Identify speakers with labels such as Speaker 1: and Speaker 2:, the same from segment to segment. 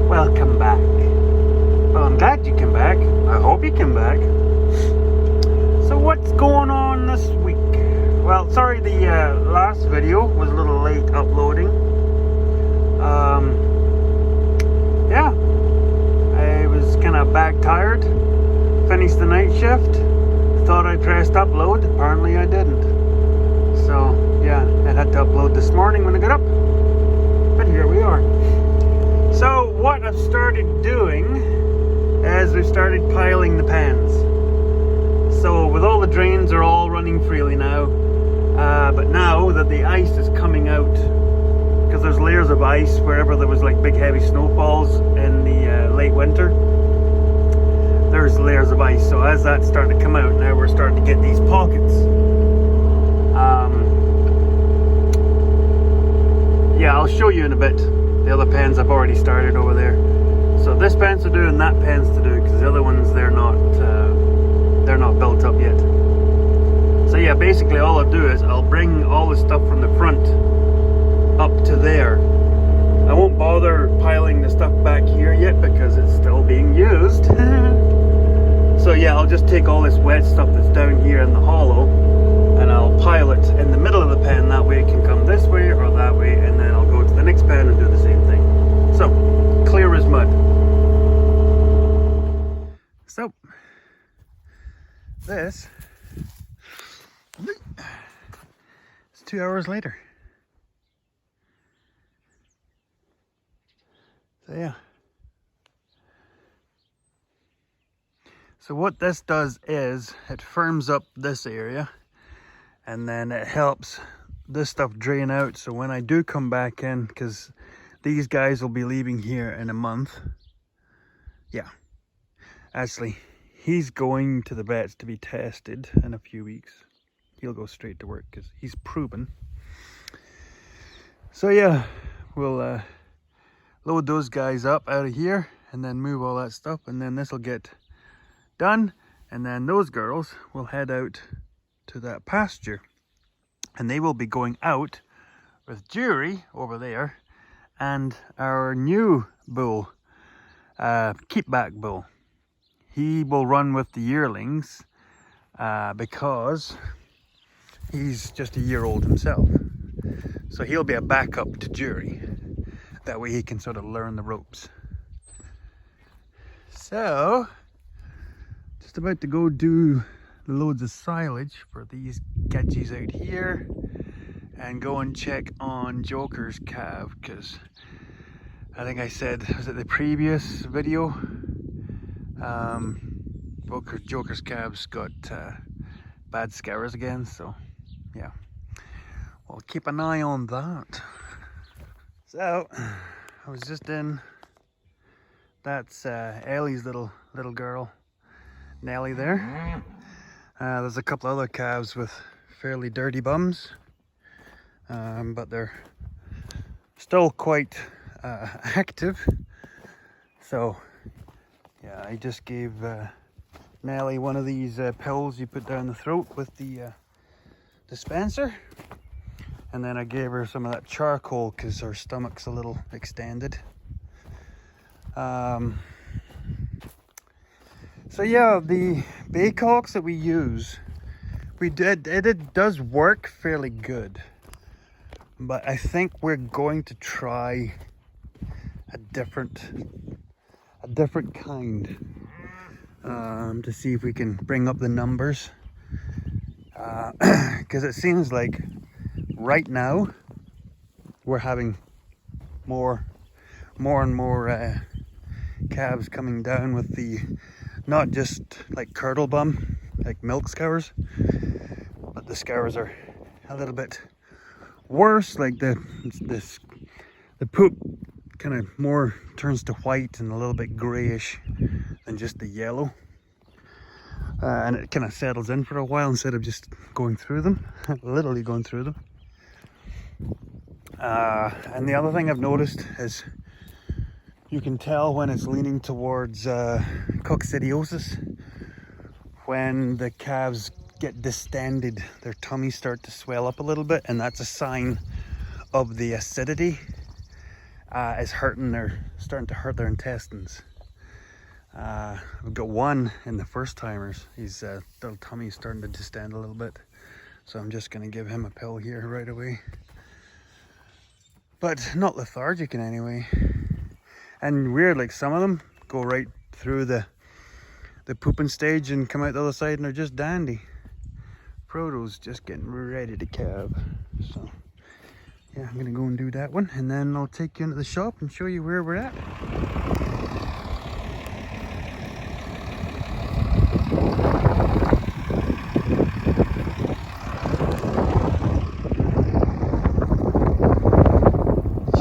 Speaker 1: Welcome back. Well, I'm glad you came back. I hope you came back. So what's going on this week? Well, sorry the last video was a little late uploading. Yeah, I was kind of back tired. Finished the night shift. Thought I pressed upload. Apparently I didn't. So yeah, I had to upload this morning when I got up. But here we are. So what I've started doing is we've started piling the pans. So with all the drains are all running freely now, but now that the ice is coming out, because there's layers of ice wherever there was like big heavy snowfalls in the late winter, there's layers of ice. So as that's starting to come out, now we're starting to get these pockets. Yeah, I'll show you in a bit. The other pans I've already started over there. So this pan's to do and that pan's to do, because the other ones they're not built up yet. So yeah, basically all I'll do is I'll bring all the stuff from the front up to there. I won't bother piling the stuff back here yet because it's still being used. So yeah, I'll just take all this wet stuff that's down here in the hollow and I'll pile it in the middle of the pan. That way it can come this way or that way, and then I'll go to the next pan and do the same thing. So, clear as mud. So, this is 2 hours later. So yeah. So what this does is it firms up this area, and then it helps this stuff drain out. So when I do come back in, because these guys will be leaving here in a month. Yeah, actually he's going to the vets to be tested in a few weeks. He'll go straight to work because he's proven. So yeah, we'll load those guys up out of here and then move all that stuff, and then this will get done, and then those girls will head out to that pasture, and they will be going out with Jury over there and our new bull, keepback bull. He will run with the yearlings because he's just a year old himself, so he'll be a backup to Jury. That way he can sort of learn the ropes. So just about to go do loads of silage for these gadgies out here and go and check on Joker's calf, because I think I said, was it the previous video, Joker's calves got bad scours again. So yeah, we'll keep an eye on that. So I was just in, that's Ellie's little girl Nellie there. There's a couple other calves with fairly dirty bums, but they're still quite active. So yeah, I just gave Nellie one of these pills you put down the throat with the dispenser, and then I gave her some of that charcoal because her stomach's a little extended. So yeah, the baycocks that we use, it does work fairly good, but I think we're going to try a different kind to see if we can bring up the numbers, because it seems like right now we're having more and more calves coming down with the, not just like curdle bum, like milk scours, but the scours are a little bit worse. Like the poop kind of more turns to white and a little bit grayish than just the yellow, and it kind of settles in for a while instead of just going through them, literally going through them. And the other thing I've noticed is you can tell when it's leaning towards coccidiosis when the calves get distended, their tummies start to swell up a little bit, and that's a sign of the acidity. is hurting. They're starting to hurt their intestines. We've got one in the first timers. His little tummy's starting to distend a little bit. So I'm just gonna give him a pill here right away. But not lethargic in any way. And weird, like some of them go right through the pooping stage and come out the other side and they're just dandy. Frodo's just getting ready to calve. So yeah, I'm gonna go and do that one, and then I'll take you into the shop and show you where we're at.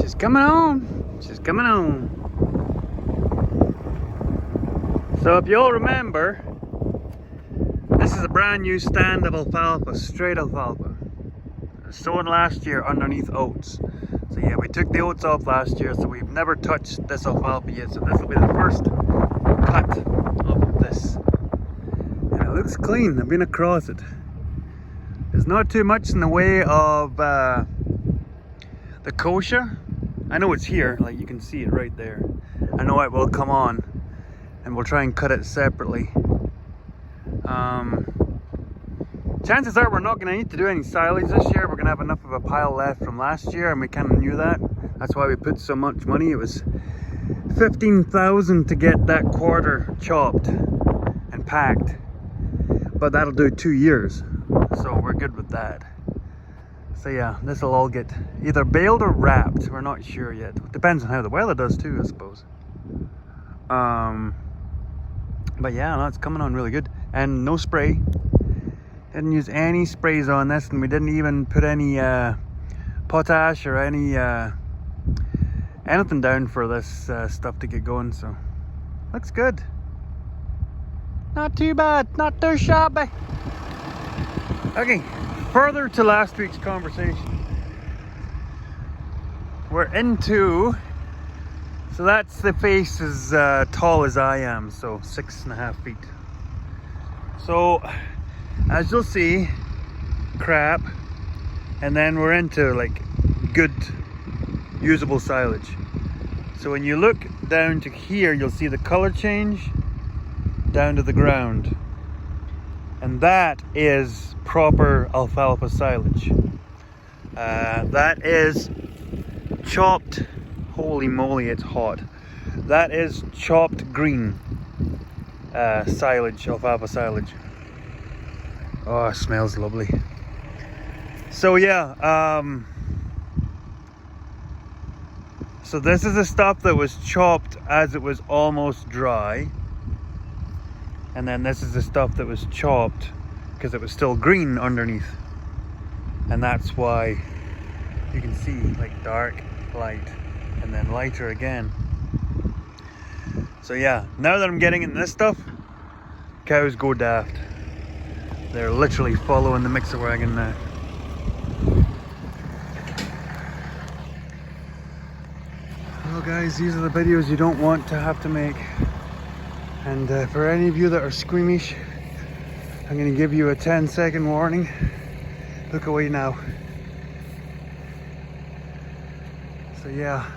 Speaker 1: She's coming on. She's coming on. So if you all remember, this is a brand new stand of alfalfa, straight alfalfa. Sown last year underneath oats. So yeah, we took the oats off last year, so we've never touched this alfalfa yet. So this will be the first cut of this. And it looks clean. I've been across it. There's not too much in the way of the kochia. I know it's here, like you can see it right there. I know it will come on, and we'll try and cut it separately. Chances are we're not going to need to do any silage this year. We're going to have enough of a pile left from last year, and we kind of knew that. That's why we put so much money. It was $15,000 to get that quarter chopped and packed, but that'll do 2 years, so we're good with that. So yeah, this will all get either baled or wrapped. We're not sure yet. Depends on how the weather does too, I suppose. But yeah, no, it's coming on really good. And no spray. Didn't use any sprays on this, and we didn't even put any potash or any anything down for this stuff to get going. So looks good. Not too bad, not too shabby. Okay, further to last week's conversation. We're into, so that's the face as tall as I am, so 6.5 feet. So as you'll see, crap, and then we're into like good usable silage. So when you look down to here, you'll see the color change down to the ground, and that is proper alfalfa silage. That is chopped, holy moly, it's hot. That is chopped green silage, alfalfa silage. Oh, it smells lovely. So yeah, so this is the stuff that was chopped as it was almost dry, and then this is the stuff that was chopped because it was still green underneath, and that's why you can see like dark, light, and then lighter again. So yeah, now that I'm getting into this stuff, cows go daft. They're literally following the mixer wagon now. Well guys, these are the videos you don't want to have to make. And for any of you that are squeamish, I'm going to give you a 10-second warning. Look away now. So yeah.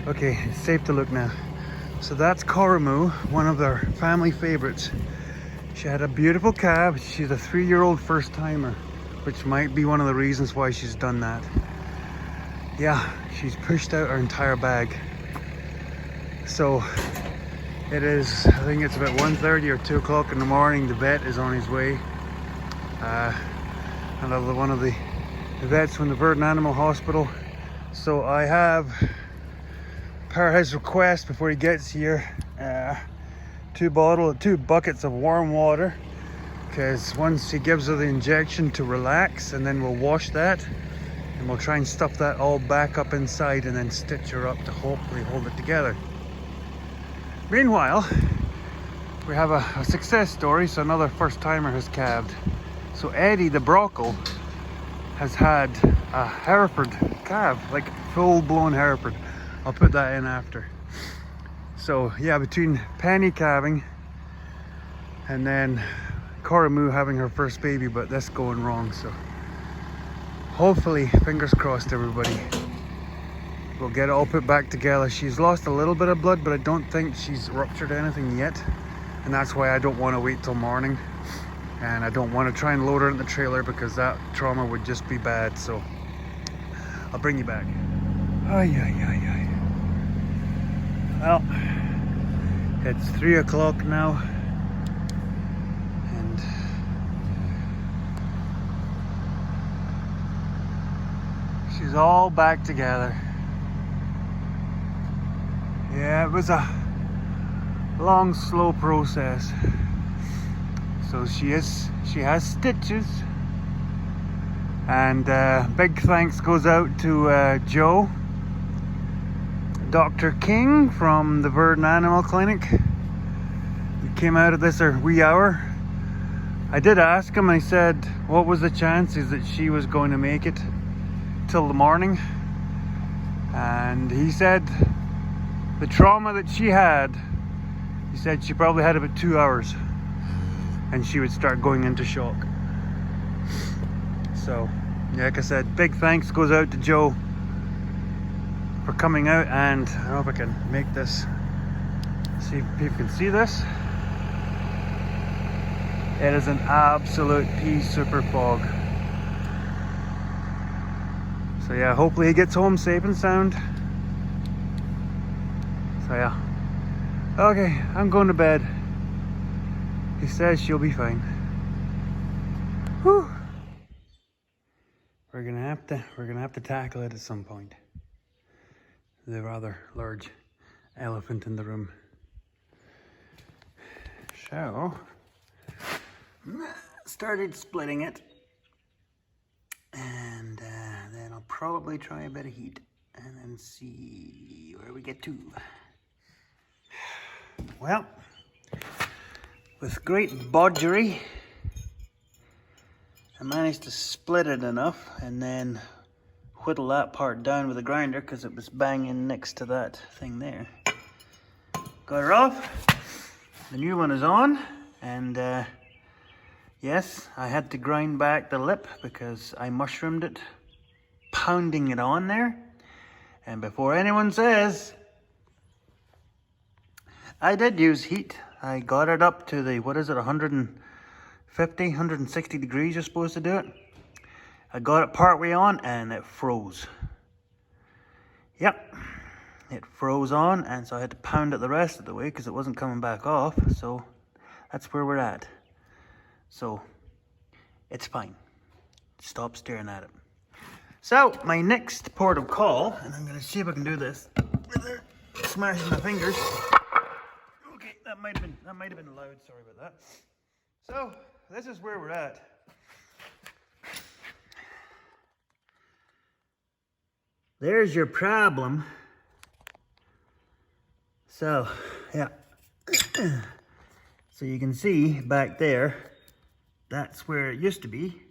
Speaker 1: Okay, it's safe to look now. So that's Koromu, one of their family favorites. She had a beautiful calf. She's a 3-year-old first timer, which might be one of the reasons why she's done that. Yeah, she's pushed out her entire bag. So it is, I think it's about 1:30 or 2 o'clock in the morning. The vet is on his way. Another one of the vets from the Bird and Animal Hospital. So I have, per his request before he gets here, 2 buckets of warm water, because once he gives her the injection to relax, and then we'll wash that and we'll try and stuff that all back up inside and then stitch her up to hopefully hold it together. Meanwhile, we have a success story. So another first timer has calved. So Eddie the Brockle has had a Hereford calf, like full-blown Hereford. I'll put that in after. So yeah, between Penny calving and then Koromu having her first baby, but this going wrong, so hopefully, fingers crossed everybody, we'll get it all put back together. She's lost a little bit of blood, but I don't think she's ruptured anything yet. And that's why I don't want to wait till morning. And I don't want to try and load her in the trailer because that trauma would just be bad. So I'll bring you back. Ay, ay, ay, ay. Well, it's 3 o'clock now. And she's all back together. Yeah, it was a long, slow process. So she has stitches, and big thanks goes out to Joe, Dr. King from the Bird and Animal Clinic. He came out of this a wee hour. I did ask him, I said, what was the chances that she was going to make it till the morning? And he said the trauma that she had, he said she probably had about 2 hours and she would start going into shock. So, like I said, big thanks goes out to Joe for coming out. And I don't know if I can make this, see if people can see this. It is an absolute pea super fog. So yeah, hopefully he gets home safe and sound. So yeah. Okay, I'm going to bed. He says she'll be fine. Whew. We're gonna have to tackle it at some point. The rather large elephant in the room. So started splitting it, and then I'll probably try a bit of heat and then see where we get to. Well, with great bodgery, I managed to split it enough and then whittle that part down with a grinder because it was banging next to that thing there. Got her off. The new one is on, and yes, I had to grind back the lip because I mushroomed it, pounding it on there. And before anyone says, I did use heat. I got it up to the, 150, 160 degrees you're supposed to do it. I got it partway on and it froze. Yep, it froze on, and so I had to pound it the rest of the way because it wasn't coming back off. So that's where we're at. So it's fine. Stop staring at it. So my next port of call, and I'm gonna see if I can do this without smashing my fingers. That might have been loud, sorry about that. So, this is where we're at. There's your problem. So, yeah. So you can see back there, that's where it used to be.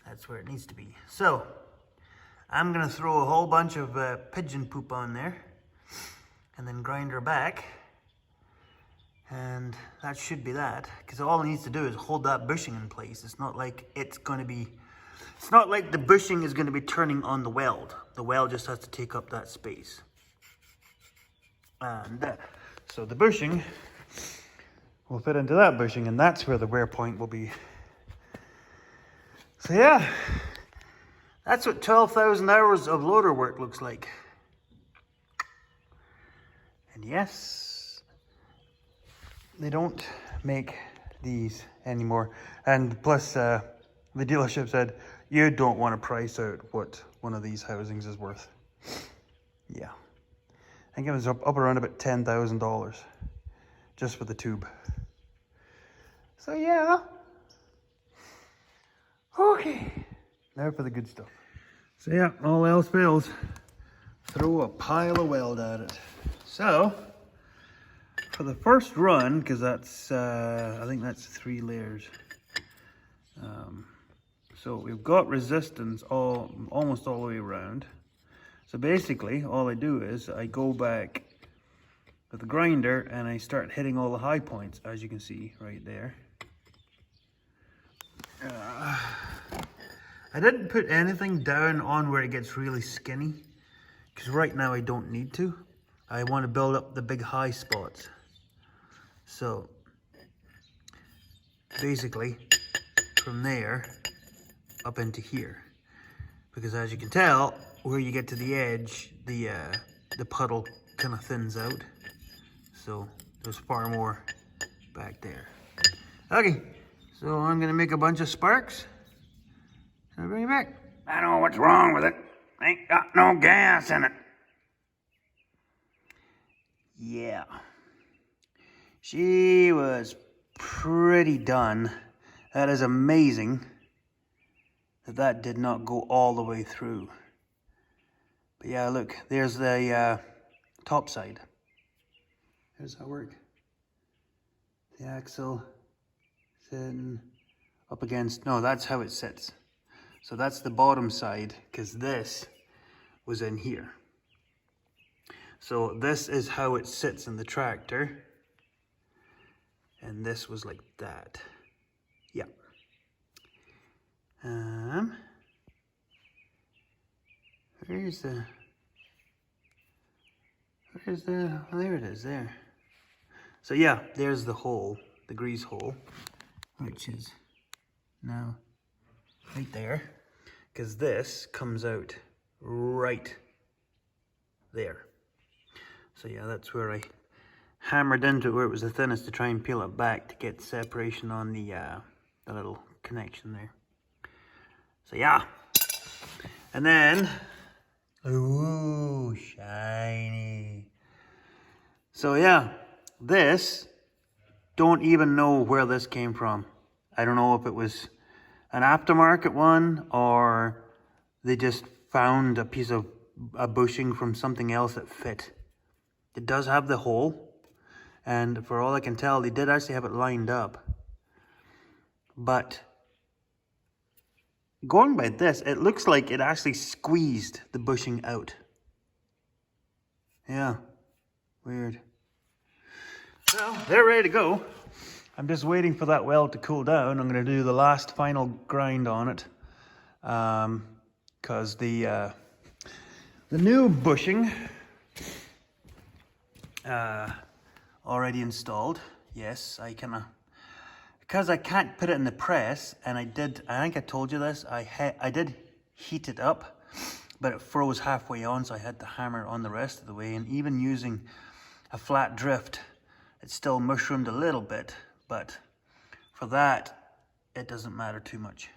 Speaker 1: That's where it needs to be. So, I'm gonna throw a whole bunch of pigeon poop on there and then grind her back, and that should be that, because all it needs to do is hold that bushing in place. It's not like it's not like the bushing is going to be turning on the weld. The weld just has to take up that space, and so the bushing will fit into that bushing, and that's where the wear point will be. So yeah, that's what 12,000 hours of loader work looks like. And yes, they don't make these anymore. And plus, the dealership said, you don't want to price out what one of these housings is worth. Yeah. I think it was up around about $10,000 just for the tube. So yeah. Okay. Now for the good stuff. So yeah, all else fails, throw a pile of weld at it. So, for the first run, because that's, I think that's 3 layers. So we've got resistance almost all the way around. So basically, all I do is I go back with the grinder and I start hitting all the high points, as you can see right there. I didn't put anything down on where it gets really skinny, because right now I don't need to. I want to build up the big high spots. So basically from there up into here, because as you can tell, where you get to the edge, the puddle kind of thins out. So there's far more back there. Okay, so I'm gonna make a bunch of sparks. I'll bring it back. I don't know what's wrong with it. Ain't got no gas in it. Yeah. She was pretty done. That is amazing that did not go all the way through. But yeah, look, there's the top side. Here's how it works. The axle sitting up against, no, that's how it sits. So that's the bottom side, because this was in here. So this is how it sits in the tractor. And this was like that. Yeah. Where's the, oh, there it is, there. So yeah, there's the hole, the grease hole, which is now right there, because this comes out right there. So yeah, that's where I hammered into it where it was the thinnest to try and peel it back to get separation on the little connection there. So yeah, and then, ooh, shiny. So yeah, this, don't even know where this came from. I don't know if it was an aftermarket one or they just found a piece of a bushing from something else that fit. It does have the hole, and for all I can tell, they did actually have it lined up. But going by this, it looks like it actually squeezed the bushing out. Yeah, weird. Well, they're ready to go. I'm just waiting for that weld to cool down. I'm going to do the last final grind on it. Because the new bushing already installed. Yes, I kind of, because I can't put it in the press, and I think I told you this, I did heat it up, but it froze halfway on, so I had to hammer on the rest of the way. And even using a flat drift, it still mushroomed a little bit, but for that, it doesn't matter too much.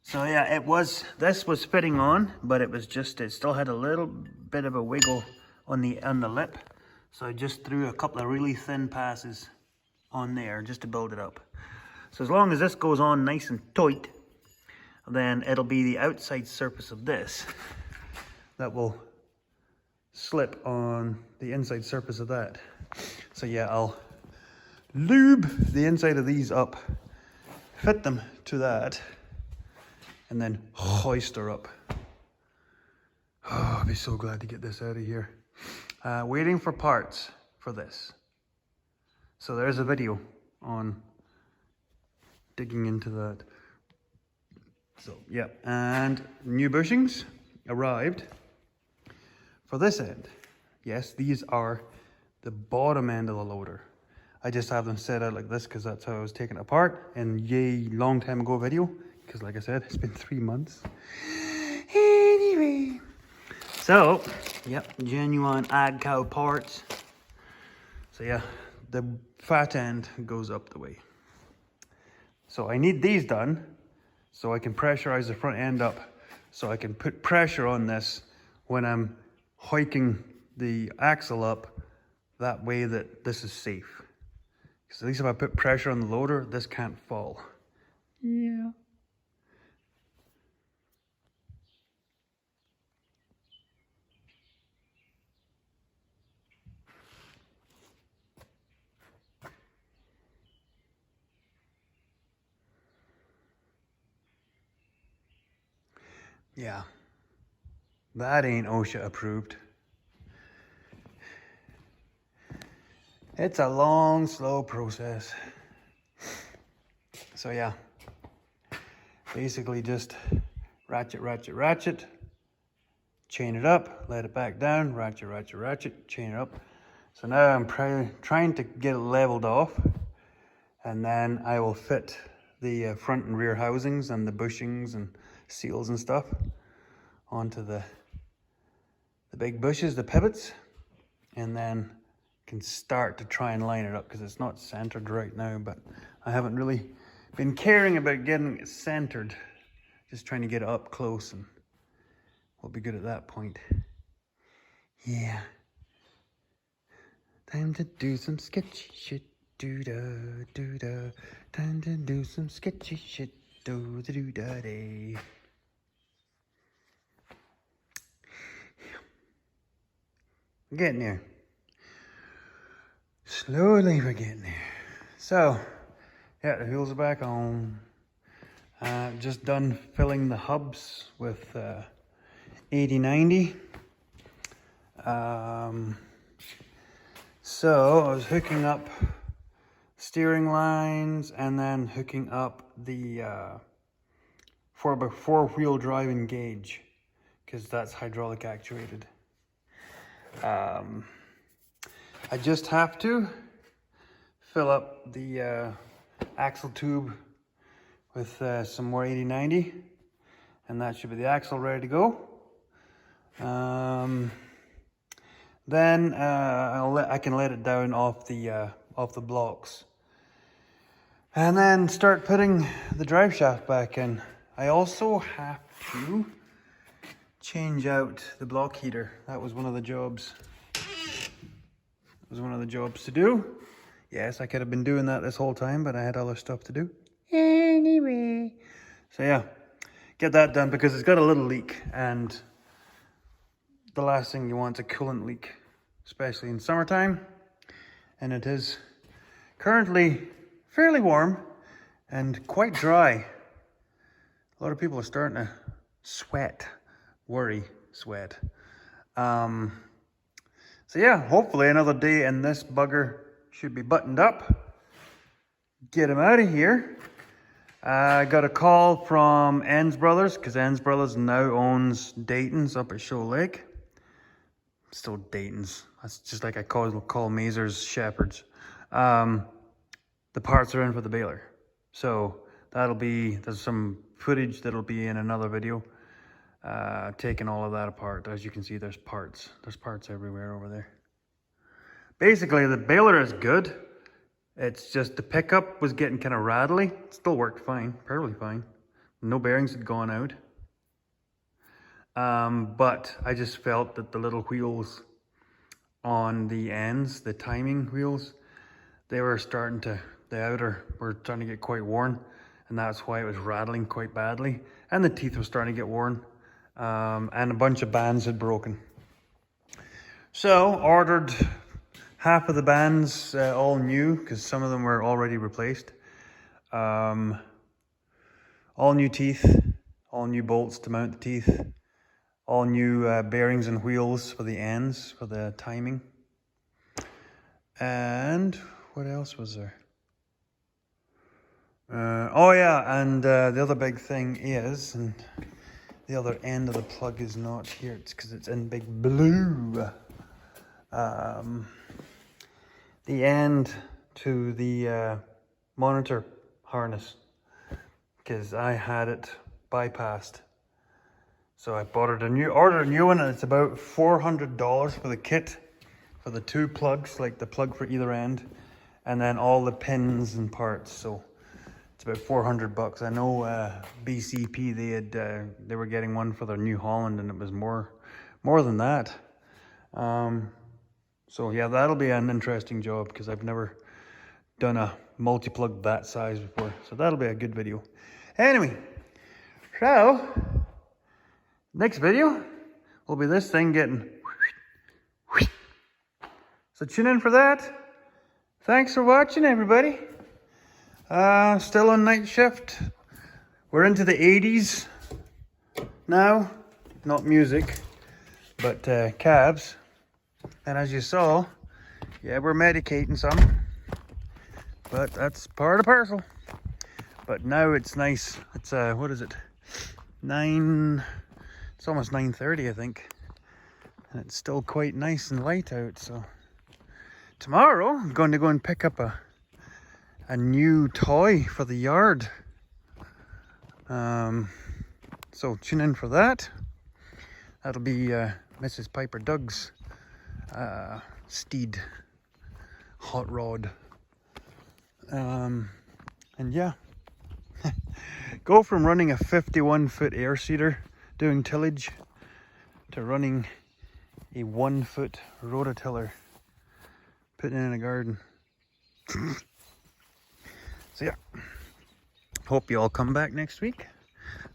Speaker 1: So yeah, this was fitting on, but it still had a little bit of a wiggle on the lip. So I just threw a couple of really thin passes on there just to build it up. So as long as this goes on nice and tight, then it'll be the outside surface of this that will slip on the inside surface of that. So yeah, I'll lube the inside of these up, fit them to that, and then hoist her up. Oh, I'll be so glad to get this out of here. Waiting for parts for this. So there's a video on digging into that. So yeah, and new bushings arrived for this end. Yes, these are the bottom end of the loader. I just have them set out like this because that's how I was taking it apart in yay long time ago video. Because like I said, it's been 3 months. Anyway. So, yep, genuine Agco parts. So yeah, the fat end goes up the way. So I need these done so I can pressurize the front end up so I can put pressure on this when I'm hiking the axle up, that way that this is safe. Because at least if I put pressure on the loader, this can't fall. Yeah. Yeah, that ain't OSHA approved. It's a long, slow process. So yeah, basically just ratchet, ratchet, ratchet, chain it up, let it back down, ratchet, ratchet, ratchet, chain it up. So now I'm trying to get it leveled off, and then I will fit the front and rear housings and the bushings and seals and stuff onto the big bushes, the pivots, and then can start to try and line it up because it's not centered right now, but I haven't really been caring about getting it centered, just trying to get it up close, and we'll be good at that point. Yeah. Time to do some sketchy shit, do-da, do-da. Time to do some sketchy shit, do-da-do-da-day. We're getting there. Slowly we're getting there. So, yeah, the wheels are back on. Just done filling the hubs with 80/90. So I was hooking up steering lines and then hooking up the 4x4 drive engage, because that's hydraulic actuated. I just have to fill up the axle tube with some more 80/90, and that should be the axle ready to go. Then I can let it down off the blocks, and then start putting the drive shaft back in. I also have to change out the block heater. That was one of the jobs. To do. Yes, I could have been doing that this whole time, but I had other stuff to do. Anyway, so yeah, get that done because it's got a little leak, and the last thing you want is a coolant leak, especially in summertime. And it is currently fairly warm and quite dry. A lot of people are starting to sweat. So yeah, hopefully another day and this bugger should be buttoned up. Get him out of here. I got a call from Enns Brothers, because Enns Brothers now owns Dayton's up at Shoal Lake. Still Dayton's. That's just like I call Mazer's Shepherds. The parts are in for the baler. So there's some footage that'll be in another video. Taking all of that apart. As you can see, there's parts everywhere over there. Basically, the baler is good. It's just the pickup was getting kind of rattly. It still worked fine, perfectly fine. No bearings had gone out. But I just felt that the little wheels on the ends, the timing wheels, the outer were starting to get quite worn, and that's why it was rattling quite badly. And the teeth were starting to get worn. And a bunch of bands had broken. So ordered half of the bands all new, because some of them were already replaced. All new teeth, all new bolts to mount the teeth, all new bearings and wheels for the ends, for the timing. And what else was there? Oh yeah, and the other big thing is, and the other end of the plug is not here. It's because it's in big blue. The end to the monitor harness, because I had it bypassed. So I ordered a new one, and it's about $400 for the kit, for the two plugs, like the plug for either end, and then all the pins and parts. So it's about $400. I know BCP, they were getting one for their New Holland, and it was more than that. So yeah, that'll be an interesting job, because I've never done a multi-plug that size before. So that'll be a good video. Anyway, so next video will be this thing getting. So tune in for that. Thanks for watching, everybody. Still on night shift. We're into the 80s now. Not music, but cabs. And as you saw, yeah, we're medicating some. But that's part of the parcel. But now it's nice. It's what is it? it's almost 9:30 I think. And it's still quite nice and light out, so tomorrow I'm going to go and pick up a new toy for the yard. So tune in for that. That'll be Mrs. Piper Doug's Steed hot rod. And yeah, go from running a 51-foot air seeder doing tillage to running a 1-foot rototiller putting in a garden. So yeah, hope you all come back next week.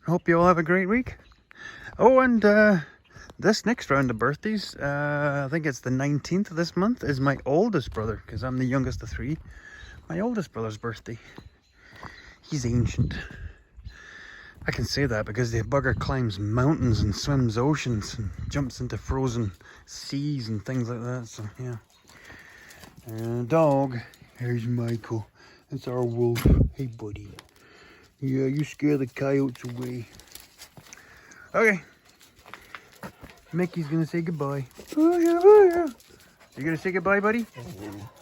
Speaker 1: Hope you all have a great week. Oh, and this next round of birthdays, I think it's the 19th of this month, is my oldest brother, because I'm the youngest of three. My oldest brother's birthday. He's ancient. I can say that because the bugger climbs mountains and swims oceans and jumps into frozen seas and things like that, so yeah. And a dog, here's Michael. It's our wolf. Hey buddy. Yeah, you scare the coyotes away. Okay. Mickey's gonna say goodbye. Oh, yeah, oh, yeah. You gonna say goodbye, buddy?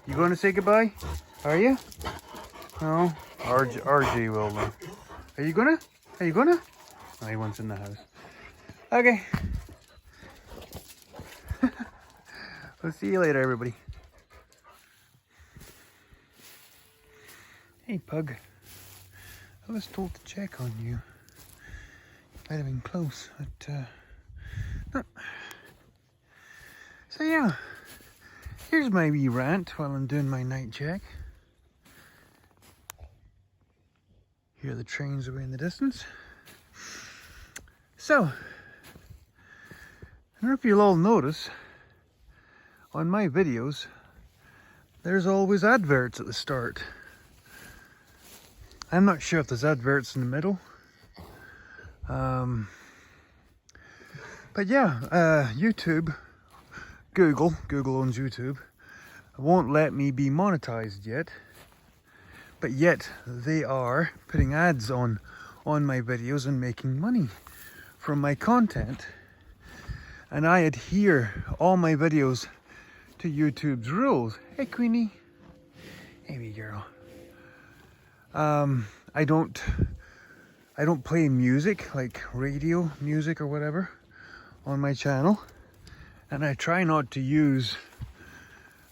Speaker 1: You gonna say goodbye? Are you? No. RJ will though. Are you gonna? Are you gonna? Oh, he wants in the house. Okay. We'll see you later, everybody. Hey, Pug. I was told to check on you. Might have been close, but no. So yeah, here's my wee rant while I'm doing my night check. Hear the trains away in the distance. So, I don't know if you'll all notice, on my videos, there's always adverts at the start. I'm not sure if there's adverts in the middle. But yeah, YouTube, Google owns YouTube, won't let me be monetized yet. But yet they are putting ads on my videos and making money from my content. And I adhere all my videos to YouTube's rules. Hey Queenie. Hey wee girl. I don't play music, like radio music or whatever, on my channel. And I try not to use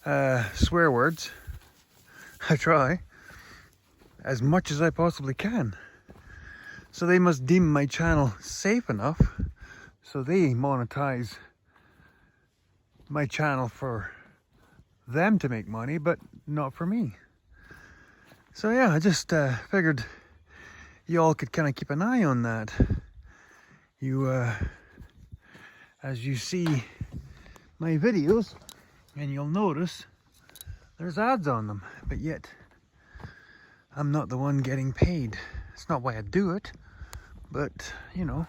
Speaker 1: swear words. I try as much as I possibly can. So they must deem my channel safe enough so they monetize my channel for them to make money, but not for me. So yeah, I just figured you all could kind of keep an eye on that. You, as you see my videos, and you'll notice there's ads on them, but yet I'm not the one getting paid. It's not why I do it, but you know,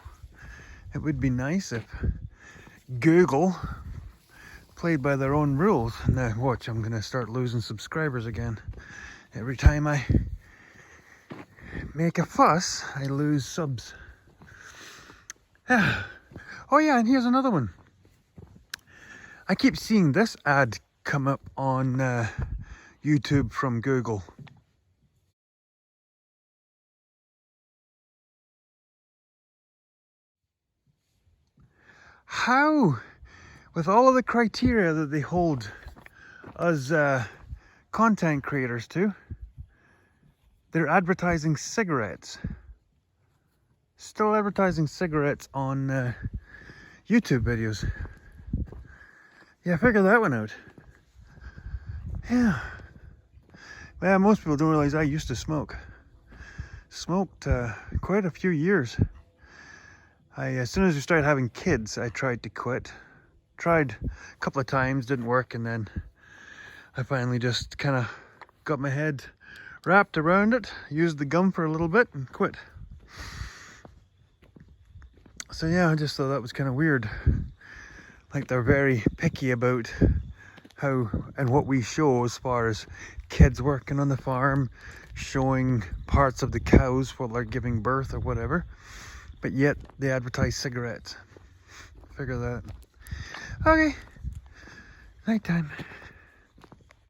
Speaker 1: it would be nice if Google played by their own rules. Now watch, I'm gonna start losing subscribers again. Every time I make a fuss, I lose subs. Oh yeah, and here's another one. I keep seeing this ad come up on YouTube from Google. How, with all of the criteria that they hold us content creators to, they're advertising cigarettes. Still advertising cigarettes on YouTube videos. Yeah, figure that one out. Yeah. Well, most people don't realize I used to smoke. Smoked quite a few years. As soon as we started having kids, I tried to quit. Tried a couple of times, didn't work, and then I finally just kind of got my head wrapped around it, used the gum for a little bit, and quit. So yeah, I just thought that was kind of weird. Like they're very picky about how and what we show as far as kids working on the farm, showing parts of the cows while they're giving birth or whatever. but yet they advertise cigarettes. Figure that. Okay, nighttime.